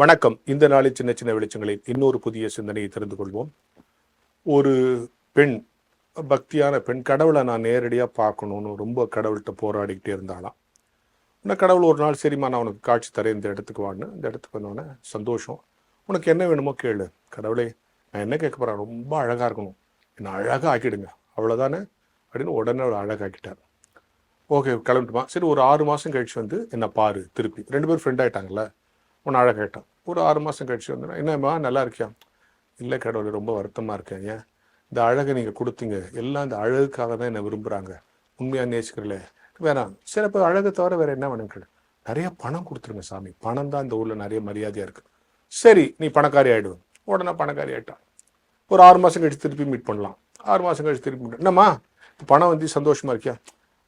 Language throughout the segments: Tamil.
வணக்கம். இந்த நாளில் சின்ன சின்ன வெளிச்சங்களில் இன்னொரு புதிய சிந்தனையை தெரிந்து கொள்வோம். ஒரு பெண், பக்தியான பெண், கடவுளை நான் நேரடியாக பார்க்கணும்னு ரொம்ப கடவுள்கிட்ட போராடிக்கிட்டே இருந்தாலாம். உன்னை கடவுள் ஒரு நாள், சரிம்மா நான் உனக்கு காட்சி தரேன், இந்த இடத்துக்கு வான்னு. இந்த இடத்துக்கு வந்தோடனே சந்தோஷம், உனக்கு என்ன வேணுமோ கேளு. கடவுளே, நான் என்ன கேட்க போகிறேன், ரொம்ப அழகாக இருக்கணும், என்னை அழகாக ஆக்கிடுங்க, அவ்வளோதானே அப்படின்னு உடனே அவளை அழகாக்கிட்டார். ஓகே, கிளம்பிட்டுமா. சரி, ஒரு 6 மாதம் கழிச்சு வந்து என்னை பாரு திருப்பி. 2 பேரும் ஃப்ரெண்ட் ஆகிட்டாங்கல்ல. உன்னை அழகாக கேட்டான். ஒரு 6 மாதம் கழிச்சு வந்து, என்னம்மா நல்லா இருக்கியா? இல்லை கடவுளை, ரொம்ப வருத்தமாக இருக்கேன். ஏன்? இந்த அழகை நீங்கள் கொடுத்தீங்க, எல்லாம் இந்த அழகுக்காக தான் என்னை விரும்புகிறாங்க, உண்மையாக நேசிக்கிறீங்களே. வேணாம். சரி, அப்போ அழகை தவிர வேறு என்ன வேணும் கேளு. நிறைய பணம் கொடுத்துருங்க சாமி, பணம் தான் இந்த ஊரில் நிறைய மரியாதையாக இருக்குது. சரி, நீ பணக்காரி ஆகிடுவேன். உடனே பணக்காரி ஆகிட்டான். ஒரு 6 மாதம் கழிச்சு திருப்பி மீட் பண்ணலாம். 6 மாதம் கழிச்சு திருப்பி மீட். என்னம்மா இப்போ பணம் வந்து சந்தோஷமாக இருக்கியா?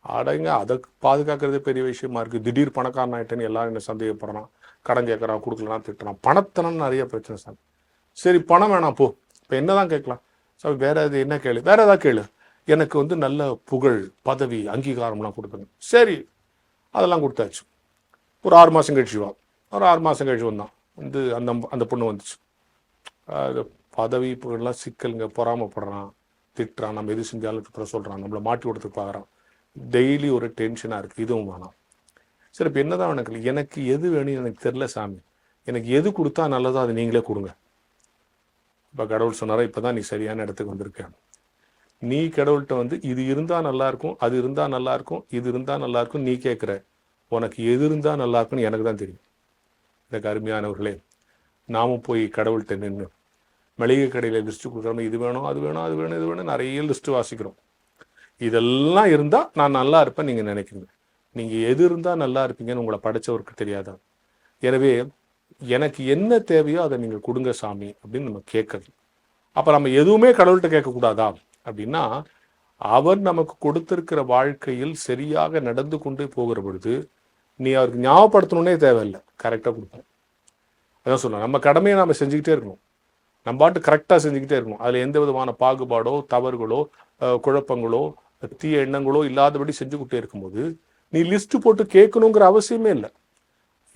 அடங்க, அதை பாதுகாக்கிறதே பெரிய விஷயமா இருக்குது. திடீர் பணக்காரன் ஆகிட்டேன்னு எல்லாரும் என்ன சந்தேகப்படுறான், கடன் கேட்குறான், கொடுக்கலாம், திட்டுறான். பணத்தனம் நிறைய பிரச்சனை சாமி. சரி, பணம் வேணாம் போ. இப்போ என்ன தான் கேட்கலாம் சாமி? வேற எது என்ன கேளு, வேற ஏதாவது கேளு. எனக்கு வந்து நல்ல புகழ், பதவி, அங்கீகாரம்லாம் கொடுக்கணும். சரி, அதெல்லாம் கொடுத்தாச்சு. ஒரு 6 மாதம் கழிச்சு வா. ஒரு 6 மாதம் கழிச்சு வந்தான். வந்து அந்த பொண்ணு வந்துச்சு. அது பதவி புகழ்லாம் சிக்கலுங்க, பொறாமப்படுறான், திட்டுறான், நம்ம எது செஞ்சாலும் அப்புறம் சொல்கிறான், நம்மளை மாட்டி கொடுத்துட்டு பார்க்குறான். டெய்லி ஒரு டென்ஷனாக இருக்குது. இதுவும் வேணாம். சரி, இப்போ என்னதான் எனக்கு எது வேணும்னு எனக்கு தெரில சாமி, எனக்கு எது கொடுத்தா நல்லதோ அதை நீங்களே கொடுங்க. இப்போ கடவுள் சொன்னாரா, இப்போ தான் நீ சரியான இடத்துக்கு வந்திருக்க. நீ கடவுள்கிட்ட வந்து இது இருந்தால் நல்லாயிருக்கும், அது இருந்தால் நல்லாயிருக்கும், இது இருந்தால் நல்லாயிருக்கும் நீ கேட்குற. உனக்கு எது இருந்தால் நல்லாயிருக்குன்னு எனக்கு தான் தெரியும். எனக்கு அருமையானவர்களே, நாமும் போய் கடவுள்கிட்ட நின்று மளிகை கடையில் லிஸ்ட்டு கொடுக்குறோம், இது வேணும், அது வேணும், அது வேணும், இது வேணும், நிறைய லிஸ்ட்டு வாசிக்கிறோம். இதெல்லாம் இருந்தால் நான் நல்லா இருப்பேன் நீங்கள் நினைக்கிறீங்க. நீங்கள் எது இருந்தால் நல்லா இருப்பீங்கன்னு உங்களை படைச்சவருக்கு தெரியாதா? எனவே எனக்கு என்ன தேவையோ அதை நீங்கள் கொடுங்க சாமி அப்படின்னு நம்ம கேட்கறது. அப்போ நம்ம எதுவுமே கடவுள்கிட்ட கேட்கக்கூடாதா அப்படின்னா, அவர் நமக்கு கொடுத்திருக்கிற வாழ்க்கையில் சரியாக நடந்து கொண்டே போகிற பொழுது நீ அவருக்கு ஞாபகப்படுத்தணுன்னே தேவையில்லை, கரெக்டாக கொடுப்போம். அதான் சொல்லலாம், நம்ம கடமையை நம்ம செஞ்சுக்கிட்டே இருக்கணும். நம்ம பாட்டு கரெக்டாக செஞ்சுக்கிட்டே இருக்கணும். அதில் எந்த விதமான பாகுபாடோ, தவறுகளோ, குழப்பங்களோ, தீய எண்ணங்களோ இல்லாதபடி செஞ்சுக்கிட்டே இருக்கும்போது நீ லிஸ்ட் போட்டு கேட்கணுங்கிற அவசியமே இல்லை.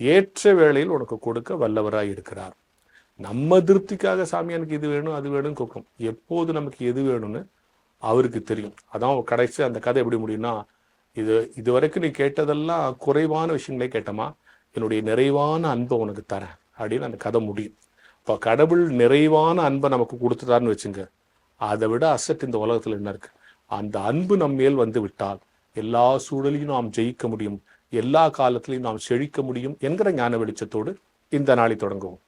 ஏற்ற வேளையில் உனக்கு கொடுக்க வல்லவராய் இருக்கிறார். நம்ம திருப்திக்காக சாமி எனக்கு இது வேணும், அது வேணும்னு கேட்கும். எப்போது நமக்கு எது வேணும்னு அவருக்கு தெரியும். அதான் கடைசி அந்த கதை எப்படி முடியும்னா, இதுவரைக்கும் நீ கேட்டதெல்லாம் குறைவான விஷயங்களே கேட்டமா, என்னுடைய நிறைவான அன்பை உனக்கு தரேன் அப்படின்னு அந்த கதை முடியும். இப்போ கடவுள் நிறைவான அன்பை நமக்கு கொடுத்துட்டாருன்னு வச்சுங்க, அதை விட அசட் இந்த உலகத்தில் என்ன இருக்கு? அந்த அன்பு நம் மேல் வந்து விட்டால் எல்லா சூழலையும் நாம் ஜெயிக்க முடியும், எல்லா காலத்திலையும் நாம் செழிக்க முடியும் என்கிற ஞான வெளிச்சத்தோடு இந்த நாளை தொடங்குவோம்.